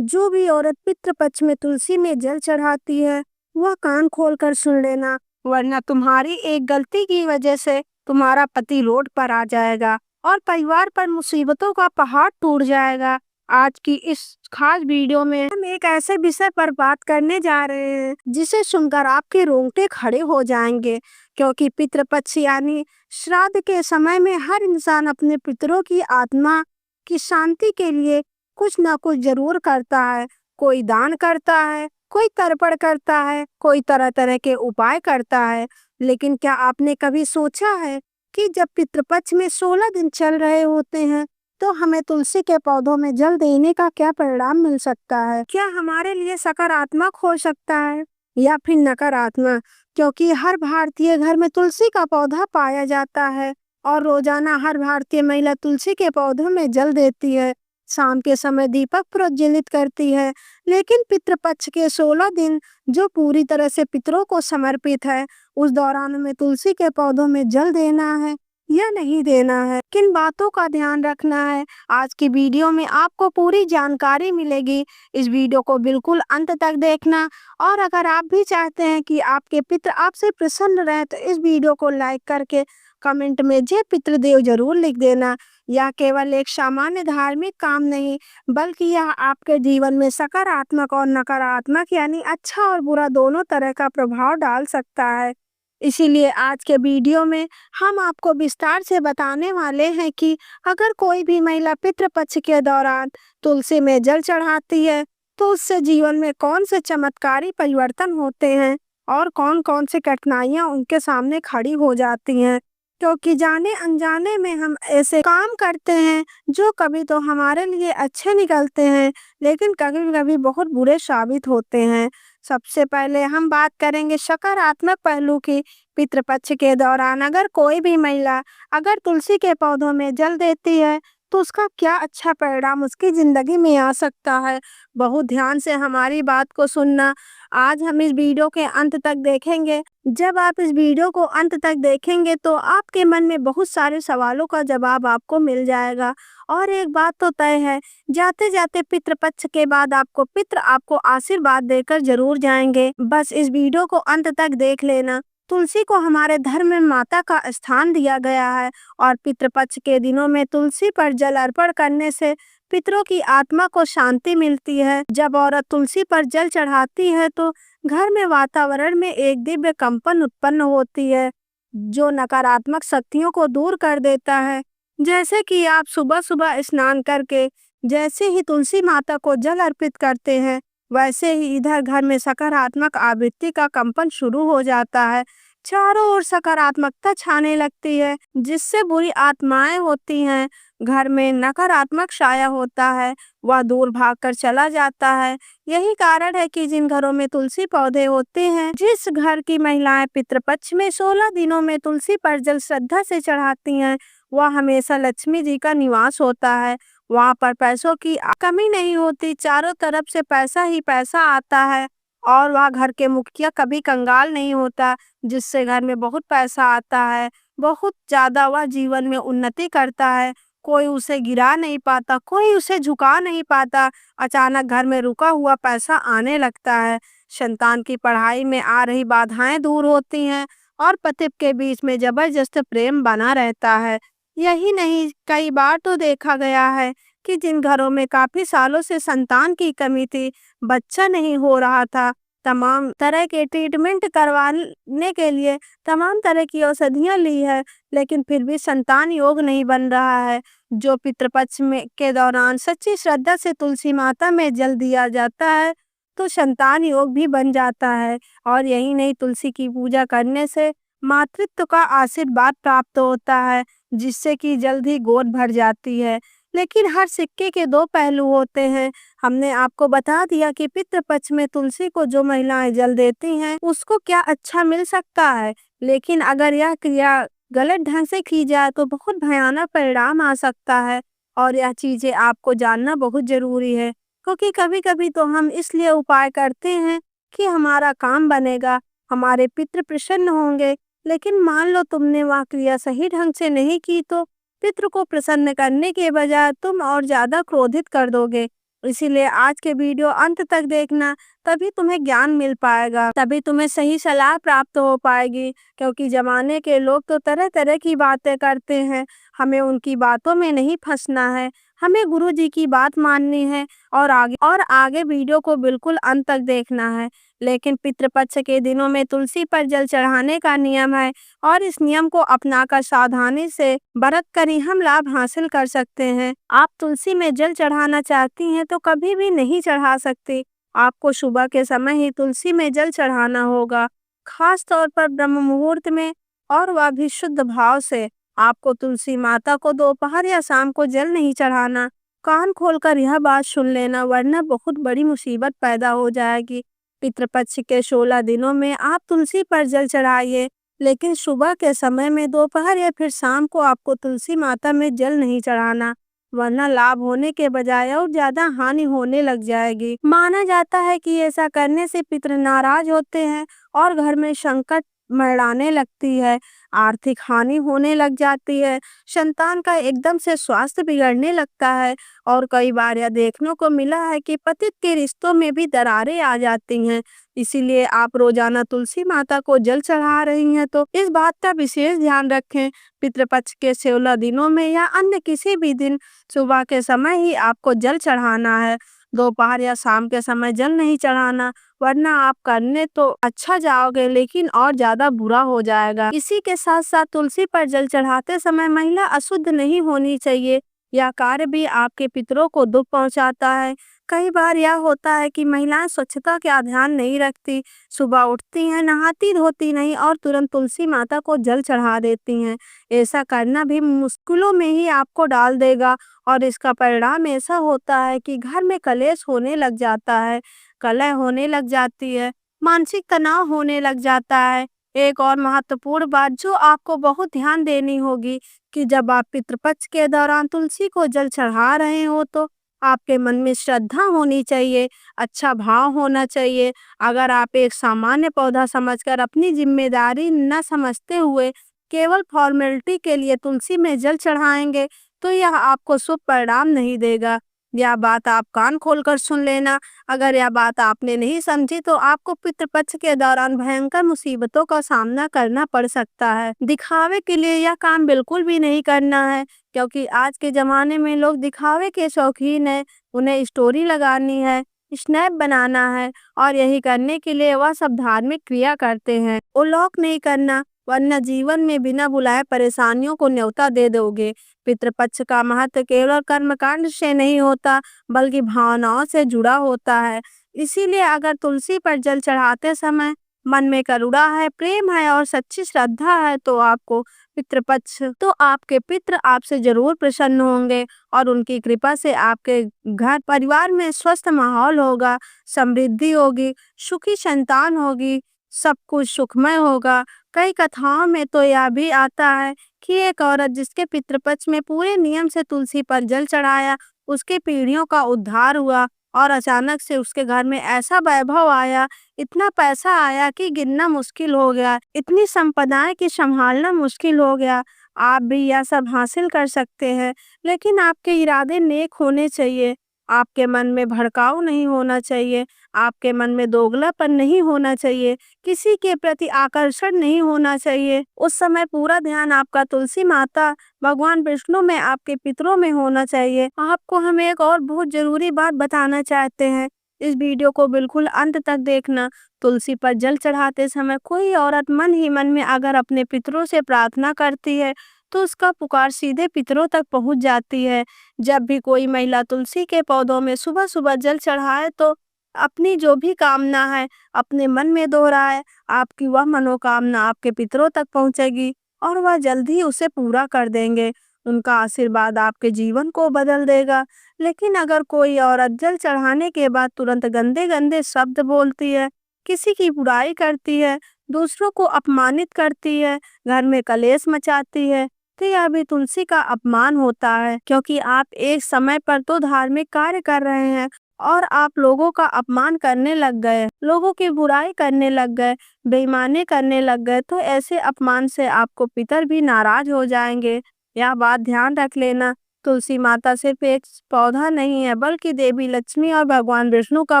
जो भी औरत पितृपक्ष में तुलसी में जल चढ़ाती है वह कान खोलकर सुन लेना, वरना तुम्हारी एक गलती की वजह से तुम्हारा पति रोड पर आ जाएगा और परिवार पर मुसीबतों का पहाड़ टूट जाएगा। आज की इस खास वीडियो में हम एक ऐसे विषय पर बात करने जा रहे हैं जिसे सुनकर आपके रोंगटे खड़े हो जाएंगे, क्योंकि पितृपक्ष यानी श्राद्ध के समय में हर इंसान अपने पितरों की आत्मा की शांति के लिए कुछ ना कुछ जरूर करता है। कोई दान करता है, कोई तर्पण करता है, कोई तरह तरह के उपाय करता है। लेकिन क्या आपने कभी सोचा है कि जब पितृपक्ष में 16 दिन चल रहे होते हैं तो हमें तुलसी के पौधों में जल देने का क्या परिणाम मिल सकता है? क्या हमारे लिए सकारात्मक हो सकता है या फिर नकारात्मक? क्योंकि हर भारतीय घर में तुलसी का पौधा पाया जाता है और रोजाना हर भारतीय महिला तुलसी के पौधों में जल देती है, शाम के समय दीपक प्रज्वलित करती है। लेकिन पितृपक्ष के 16 दिन जो पूरी तरह से पितरों को समर्पित है, उस दौरान हमें तुलसी के पौधों में जल देना है या नहीं देना है, किन बातों का ध्यान रखना है, आज की वीडियो में आपको पूरी जानकारी मिलेगी। इस वीडियो को बिल्कुल अंत तक देखना और अगर आप भी चाहते हैं कि आपके पितृ आपसे प्रसन्न रहे तो इस वीडियो को लाइक करके कमेंट में जय पितृदेव जरूर लिख देना। यह केवल एक सामान्य धार्मिक काम नहीं, बल्कि यह आपके जीवन में सकारात्मक और नकारात्मक यानी अच्छा और बुरा दोनों तरह का प्रभाव डाल सकता है। इसीलिए आज के वीडियो में हम आपको विस्तार से बताने वाले हैं कि अगर कोई भी महिला पितृपक्ष के दौरान तुलसी में जल चढ़ाती है तो उससे जीवन में कौन से चमत्कारी परिवर्तन होते हैं और कौन कौन से कठिनाइयां उनके सामने खड़ी हो जाती हैं। क्योंकि जाने अनजाने में हम ऐसे काम करते हैं जो कभी तो हमारे लिए अच्छे निकलते हैं, लेकिन कभी कभी बहुत बुरे साबित होते हैं। सबसे पहले हम बात करेंगे सकारात्मक पहलू की। पितृपक्ष के दौरान अगर कोई भी महिला अगर तुलसी के पौधों में जल देती है तो उसका क्या अच्छा परिणाम उसकी जिंदगी में आ सकता है। बहुत ध्यान से हमारी बात को सुनना। आज हम इस वीडियो के अंत तक देखेंगे। जब आप इस वीडियो को अंत तक देखेंगे तो आपके मन में बहुत सारे सवालों का जवाब आपको मिल जाएगा। और एक बात तो तय है, जाते जाते पितृपक्ष के बाद आपको पितृ आपको आशीर्वाद देकर जरूर जाएंगे। बस इस वीडियो को अंत तक देख लेना। तुलसी को हमारे धर्म में माता का स्थान दिया गया है और पितृपक्ष के दिनों में तुलसी पर जल अर्पण करने से पितरों की आत्मा को शांति मिलती है। जब औरत तुलसी पर जल चढ़ाती है तो घर में वातावरण में एक दिव्य कंपन उत्पन्न होती है जो नकारात्मक शक्तियों को दूर कर देता है। जैसे कि आप सुबह सुबह स्नान करके जैसे ही तुलसी माता को जल अर्पित करते हैं, वैसे ही इधर घर में सकारात्मक आवृत्ति का कंपन शुरू हो जाता है। चारों ओर सकारात्मकता छाने लगती है, जिससे बुरी आत्माएं होती हैं, घर में नकारात्मक छाया होता है, वह दूर भागकर चला जाता है। यही कारण है कि जिन घरों में तुलसी पौधे होते हैं, जिस घर की महिलाएं पितृपक्ष में 16 दिनों में तुलसी पर जल श्रद्धा से चढ़ाती हैं, वह हमेशा लक्ष्मी जी का निवास होता है। वहाँ पर पैसों की कमी नहीं होती, चारों तरफ से पैसा ही पैसा आता है और वह घर के मुखिया कभी कंगाल नहीं होता, जिससे घर में बहुत पैसा आता है, बहुत ज्यादा वह जीवन में उन्नति करता है। कोई उसे गिरा नहीं पाता, कोई उसे झुका नहीं पाता। अचानक घर में रुका हुआ पैसा आने लगता है। संतान की पढ़ाई में आ रही बाधाएं दूर होती हैं और पति के बीच में जबरदस्त प्रेम बना रहता है। यही नहीं, कई बार तो देखा गया है कि जिन घरों में काफी सालों से संतान की कमी थी, बच्चा नहीं हो रहा था, तमाम तरह के ट्रीटमेंट करवाने के लिए तमाम तरह की औषधियां ली है, लेकिन फिर भी संतान योग नहीं बन रहा है। जो पितृपक्ष में के दौरान सच्ची श्रद्धा से तुलसी माता में जल दिया जाता है तो संतान योग भी बन जाता है। और यही नहीं, तुलसी की पूजा करने से मातृत्व का आशीर्वाद प्राप्त होता है, जिससे कि जल्द ही गोद भर जाती है। लेकिन हर सिक्के के दो पहलू होते हैं। हमने आपको बता दिया कि पितृपक्ष में तुलसी को जो महिलाएं जल देती हैं उसको क्या अच्छा मिल सकता है, लेकिन अगर यह क्रिया गलत ढंग से की जाए तो बहुत भयानक परिणाम आ सकता है। और यह चीजें आपको जानना बहुत जरूरी है, क्योंकि कभी कभी तो हम इसलिए उपाय करते हैं कि हमारा काम बनेगा, हमारे पितृ प्रसन्न होंगे, लेकिन मान लो तुमने वह क्रिया सही ढंग से नहीं की तो पितृ को प्रसन्न करने के बजाय तुम और ज्यादा क्रोधित कर दोगे। इसीलिए आज के वीडियो अंत तक देखना, तभी तुम्हें ज्ञान मिल पाएगा, तभी तुम्हें सही सलाह प्राप्त हो पाएगी। क्योंकि जमाने के लोग तो तरह तरह की बातें करते हैं, हमें उनकी बातों में नहीं फंसना है, हमें गुरु जी की बात माननी है और आगे वीडियो को बिल्कुल अंत तक देखना है। लेकिन पितृपक्ष के दिनों में तुलसी पर जल चढ़ाने का नियम है और इस नियम को अपनाकर सावधानी से बरत कर ही हम लाभ हासिल कर सकते हैं। आप तुलसी में जल चढ़ाना चाहती हैं तो कभी भी नहीं चढ़ा सकती। आपको सुबह के समय ही तुलसी में जल चढ़ाना होगा, खास तौर पर ब्रह्म मुहूर्त में, और वह भी शुद्ध भाव से। आपको तुलसी माता को दोपहर या शाम को जल नहीं चढ़ाना। कान खोलकर यह बात सुन लेना, वरना बहुत बड़ी मुसीबत पैदा हो जाएगी। पितृपक्ष के 16 दिनों में आप तुलसी पर जल चढ़ाइए, लेकिन सुबह के समय में, दोपहर या फिर शाम को आपको तुलसी माता में जल नहीं चढ़ाना, वरना लाभ होने के बजाय और ज्यादा हानि होने लग जाएगी। माना जाता है कि ऐसा करने से पितृ नाराज होते हैं और घर में संकट मंडराने लगती है, आर्थिक हानि होने लग जाती है, संतान का एकदम से स्वास्थ्य बिगड़ने लगता है और कई बार यह देखने को मिला है कि पति के रिश्तों में भी दरारें आ जाती हैं। इसीलिए आप रोजाना तुलसी माता को जल चढ़ा रही हैं तो इस बात का विशेष ध्यान रखें। पितृपक्ष के 16 दिनों में या अन्य किसी भी दिन सुबह के समय ही आपको जल चढ़ाना है, दोपहर या शाम के समय जल नहीं चढ़ाना, वरना आप करने तो अच्छा जाओगे लेकिन और ज्यादा बुरा हो जाएगा। इसी के साथ साथ तुलसी पर जल चढ़ाते समय महिला अशुद्ध नहीं होनी चाहिए। यह कार्य भी आपके पितरों को दुख पहुंचाता है। कई बार यह होता है कि महिलाएं स्वच्छता का ध्यान नहीं रखती, सुबह उठती हैं, नहाती धोती नहीं और तुरंत तुलसी माता को जल चढ़ा देती हैं। ऐसा करना भी मुश्किलों में ही आपको डाल देगा और इसका परिणाम ऐसा होता है कि घर में कलेश होने लग जाता है, कलह होने लग जाती है, मानसिक तनाव होने लग जाता है। एक और महत्वपूर्ण बात जो आपको बहुत ध्यान देनी होगी कि जब आप पितृपक्ष के दौरान तुलसी को जल चढ़ा रहे हो तो आपके मन में श्रद्धा होनी चाहिए, अच्छा भाव होना चाहिए। अगर आप एक सामान्य पौधा समझकर अपनी जिम्मेदारी न समझते हुए केवल फॉर्मेलिटी के लिए तुलसी में जल चढ़ाएंगे तो यह आपको शुभ परिणाम नहीं देगा। यह बात आप कान खोलकर सुन लेना। अगर यह बात आपने नहीं समझी तो आपको पितृपक्ष के दौरान भयंकर मुसीबतों का सामना करना पड़ सकता है। दिखावे के लिए यह काम बिल्कुल भी नहीं करना है, क्योंकि आज के जमाने में लोग दिखावे के शौकीन हैं। उन्हें स्टोरी लगानी है, स्नैप बनाना है और यही करने के लिए वह सब धार्मिक क्रिया करते हैं। उल्लेख नहीं करना, वरना जीवन में बिना बुलाए परेशानियों को न्योता दे दोगे। पितृपक्ष का महत्व केवल कर्मकांड से नहीं होता, बल्कि भावनाओं से जुड़ा होता है। इसीलिए अगर तुलसी पर जल चढ़ाते समय मन में करुणा है, प्रेम है और सच्ची श्रद्धा है तो आपके पितृ आपसे जरूर प्रसन्न होंगे और उनकी कृपा से आपके घर परिवार में स्वस्थ माहौल होगा, समृद्धि होगी, सुखी संतान होगी, सब कुछ सुखमय होगा। कई कथाओं में तो यह भी आता है कि एक औरत जिसके पितृपक्ष में पूरे नियम से तुलसी पर जल चढ़ाया, उसके पीढ़ियों का उद्धार हुआ और अचानक से उसके घर में ऐसा वैभव आया, इतना पैसा आया कि गिनना मुश्किल हो गया, इतनी संपदाएं कि संभालना मुश्किल हो गया। आप भी यह सब हासिल कर सकते हैं, लेकिन आपके इरादे नेक होने चाहिए। आपके मन में भड़काऊ नहीं होना चाहिए, आपके मन में दोगलापन नहीं होना चाहिए, किसी के प्रति आकर्षण नहीं होना चाहिए। उस समय पूरा ध्यान आपका तुलसी माता, भगवान विष्णु में, आपके पितरों में होना चाहिए। आपको हम एक और बहुत जरूरी बात बताना चाहते हैं, इस वीडियो को बिल्कुल अंत तक देखना। तुलसी पर जल चढ़ाते समय कोई औरत मन ही मन में अगर अपने पितरों से प्रार्थना करती है तो उसका पुकार सीधे पितरों तक पहुंच जाती है। जब भी कोई महिला तुलसी के पौधों में सुबह सुबह जल चढ़ाए तो अपनी जो भी कामना है अपने मन में दोहराए, आपकी वह मनोकामना आपके पितरों तक पहुंचेगी और वह जल्द ही उसे पूरा कर देंगे। उनका आशीर्वाद आपके जीवन को बदल देगा। लेकिन अगर कोई औरत जल चढ़ाने के बाद तुरंत गंदे गंदे शब्द बोलती है, किसी की बुराई करती है, दूसरों को अपमानित करती है, घर में कलेश मचाती है, तो यह भी तुलसी का अपमान होता है। क्योंकि आप एक समय पर तो धार्मिक कार्य कर रहे हैं और आप लोगों का अपमान करने लग गए, लोगों की बुराई करने लग गए, बेईमानी करने लग गए, तो ऐसे अपमान से आपको पितर भी नाराज हो जाएंगे। यह बात ध्यान रख लेना। तुलसी माता सिर्फ एक पौधा नहीं है, बल्कि देवी लक्ष्मी और भगवान विष्णु का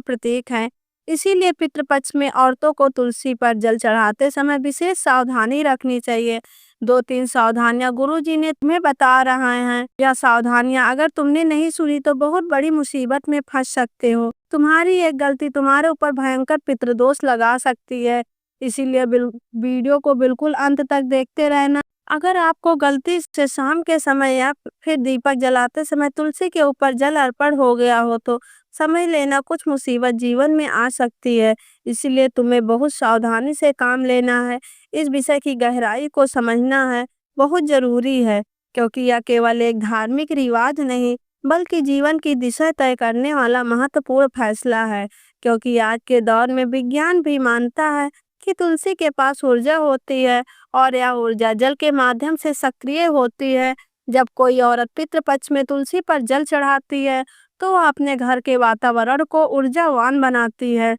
प्रतीक है। इसीलिए पितृपक्ष में औरतों को तुलसी पर जल चढ़ाते समय विशेष सावधानी रखनी चाहिए। 2-3 सावधानियां गुरुजी ने तुम्हें बता रहे हैं। यह सावधानियां अगर तुमने नहीं सुनी तो बहुत बड़ी मुसीबत में फंस सकते हो। तुम्हारी एक गलती तुम्हारे ऊपर भयंकर पितृदोष लगा सकती है। इसीलिए वीडियो को बिल्कुल अंत तक देखते रहना। अगर आपको गलती से शाम के समय या फिर दीपक जलाते समय तुलसी के ऊपर जल अर्पण हो गया हो तो समझ लेना कुछ मुसीबत जीवन में आ सकती है। इसीलिए तुम्हें बहुत सावधानी से काम लेना है। इस विषय की गहराई को समझना है, बहुत जरूरी है, क्योंकि यह केवल एक धार्मिक रिवाज नहीं, बल्कि जीवन की दिशा तय करने वाला महत्वपूर्ण फैसला है। क्योंकि आज के दौर में विज्ञान भी मानता है कि तुलसी के पास ऊर्जा होती है और यह ऊर्जा जल के माध्यम से सक्रिय होती है। जब कोई औरत पितृपक्ष में तुलसी पर जल चढ़ाती है तो वह अपने घर के वातावरण को ऊर्जावान बनाती है,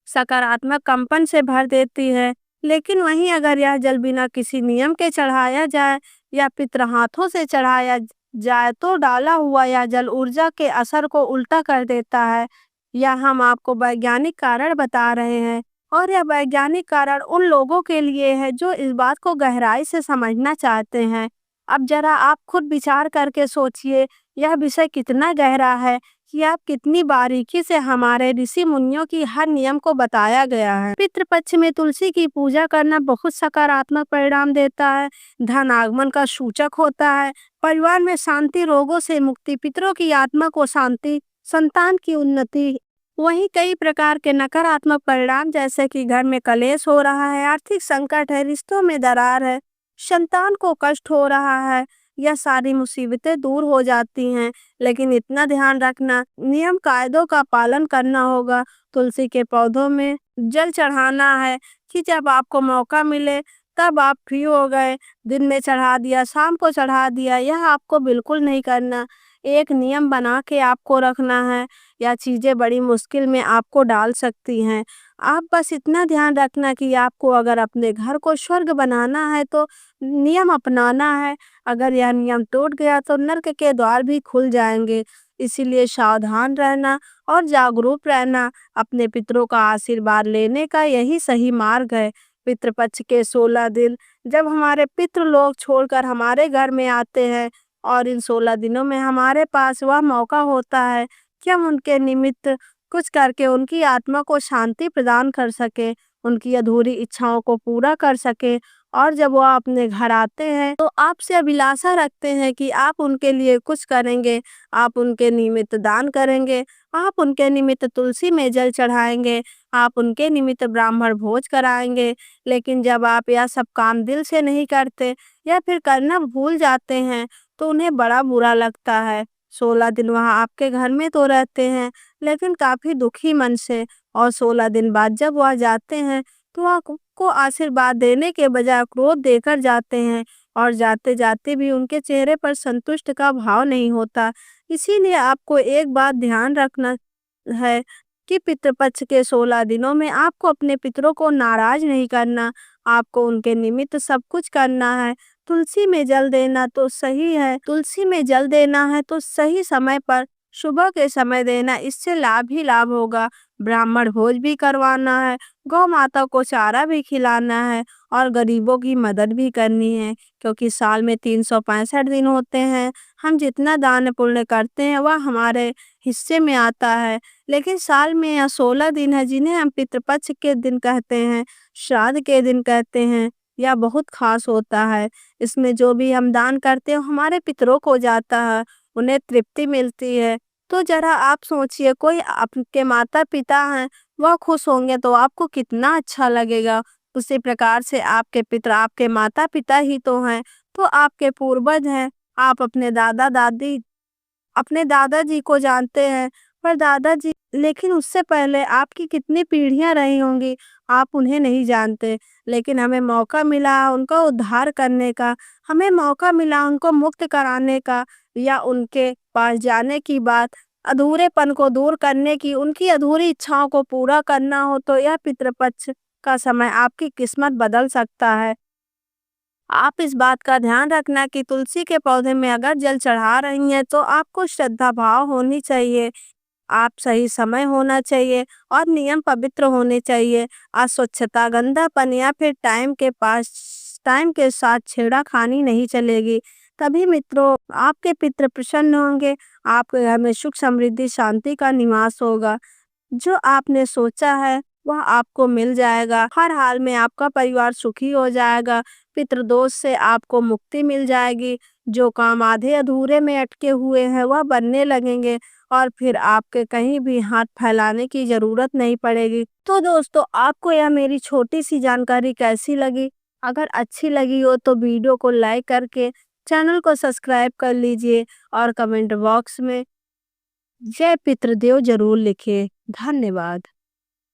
सकारात्मक कंपन से भर देती है। लेकिन वहीं अगर यह जल बिना किसी नियम के चढ़ाया जाए या पितृ हाथों से चढ़ाया जाए तो डाला हुआ यह जल ऊर्जा के असर को उल्टा कर देता है। यह हम आपको वैज्ञानिक कारण बता रहे हैं, और यह वैज्ञानिक कारण उन लोगों के लिए है जो इस बात को गहराई से समझना चाहते हैं। अब जरा आप खुद विचार करके सोचिए, यह विषय कितना गहरा है कि आप कितनी बारीकी से हमारे ऋषि मुनियों की हर नियम को बताया गया है। पितृपक्ष में तुलसी की पूजा करना बहुत सकारात्मक परिणाम देता है, धन आगमन का सूचक होता है, परिवार में शांति, रोगों से मुक्ति, पितरों की आत्मा को शांति, संतान की उन्नति। वहीं कई प्रकार के नकारात्मक परिणाम जैसे कि घर में कलेश हो रहा है, आर्थिक संकट है, रिश्तों में दरार है, संतान को कष्ट हो रहा है, यह सारी मुसीबतें दूर हो जाती हैं। लेकिन इतना ध्यान रखना, नियम कायदों का पालन करना होगा। तुलसी के पौधों में जल चढ़ाना है कि जब आपको मौका मिले तब आप फ्री हो गए, दिन में चढ़ा दिया, शाम को चढ़ा दिया, यह आपको बिल्कुल नहीं करना। एक नियम बना के आपको रखना है, या चीज़ें बड़ी मुश्किल में आपको डाल सकती हैं। आप बस इतना ध्यान रखना कि आपको अगर अपने घर को स्वर्ग बनाना है तो नियम अपनाना है। अगर यह नियम टूट गया तो नर्क के द्वार भी खुल जाएंगे। इसीलिए सावधान रहना और जागरूक रहना। अपने पितरों का आशीर्वाद लेने का यही सही मार्ग है। पितृपक्ष के 16 दिन जब हमारे पितृ लोग छोड़कर हमारे घर में आते हैं, और इन 16 दिनों में हमारे पास वह मौका होता है कि हम उनके निमित्त कुछ करके उनकी आत्मा को शांति प्रदान कर सके, उनकी अधूरी इच्छाओं को पूरा कर सके। और जब वह अपने घर आते हैं तो आपसे अभिलाषा रखते हैं कि आप उनके लिए कुछ करेंगे, आप उनके निमित्त दान करेंगे, आप उनके निमित्त तुलसी में जल चढ़ाएंगे, आप उनके निमित्त ब्राह्मण भोज कराएंगे। लेकिन जब आप यह सब काम दिल से नहीं करते या फिर करना भूल जाते हैं तो उन्हें बड़ा बुरा लगता है। 16 दिन वह आपके घर में तो रहते हैं, लेकिन काफी दुखी मन से, और 16 दिन बाद जब वह जाते हैं तो आपको आशीर्वाद देने के बजाय क्रोध देकर जाते हैं, और जाते जाते भी उनके चेहरे पर संतुष्ट का भाव नहीं होता। इसीलिए आपको एक बात ध्यान रखना है कि पितृपक्ष के 16 दिनों में आपको अपने पितरों को नाराज नहीं करना, आपको उनके निमित्त सब कुछ करना है। तुलसी में जल देना तो सही है, तुलसी में जल देना है तो सही समय पर, सुबह के समय देना, इससे लाभ ही लाभ होगा। ब्राह्मण भोज भी करवाना है, गौ माता को चारा भी खिलाना है, और गरीबों की मदद भी करनी है। क्योंकि साल में 365 दिन होते हैं, हम जितना दान पुण्य करते हैं वह हमारे हिस्से में आता है। लेकिन साल में यह 16 दिन है जिन्हें हम पितृपक्ष के दिन कहते हैं, श्राद्ध के दिन कहते हैं, यह बहुत खास होता है। इसमें जो भी हम दान करते हैं हमारे पितरों को जाता है, उन्हें तृप्ति मिलती है। तो जरा आप सोचिए, कोई आपके माता पिता हैं, वह खुश होंगे तो आपको कितना अच्छा लगेगा। उसी प्रकार से आपके पितर आपके माता पिता ही तो हैं, तो आपके पूर्वज हैं। आप अपने दादाजी को जानते हैं, पर दादाजी, लेकिन उससे पहले आपकी कितनी पीढ़ियां रही होंगी, आप उन्हें नहीं जानते। लेकिन हमें मौका मिला उनका उद्धार करने का, हमें मौका मिला उनको मुक्त कराने का, या उनके पास जाने की बात, अधूरेपन को दूर करने की, उनकी अधूरी इच्छाओं को पूरा करना हो तो यह पितृपक्ष का समय आपकी किस्मत बदल सकता है। आप इस बात का ध्यान रखना कि तुलसी के पौधे में अगर जल चढ़ा रही हैं तो आपको श्रद्धा भाव होनी चाहिए। आप सही समय होना चाहिए और नियम पवित्र होने चाहिए। अस्वच्छता, गंदापन या फिर टाइम के साथ छेड़खानी नहीं चलेगी। तभी मित्रों आपके पितृ प्रसन्न होंगे, आपके घर में सुख समृद्धि शांति का निवास होगा। जो आपने सोचा है वह आपको मिल जाएगा। हर हाल में आपका परिवार सुखी हो जाएगा। पितृदोष से आपको मुक्ति मिल जाएगी। जो काम आधे अधूरे में अटके हुए हैं वह बनने लगेंगे और फिर आपके कहीं भी हाथ फैलाने की जरूरत नहीं पड़ेगी। तो दोस्तों आपको यह मेरी छोटी सी जानकारी कैसी लगी? अगर अच्छी लगी हो तो वीडियो को लाइक करके चैनल को सब्सक्राइब कर लीजिए और कमेंट बॉक्स में जय पितृदेव जरूर लिखिए। धन्यवाद।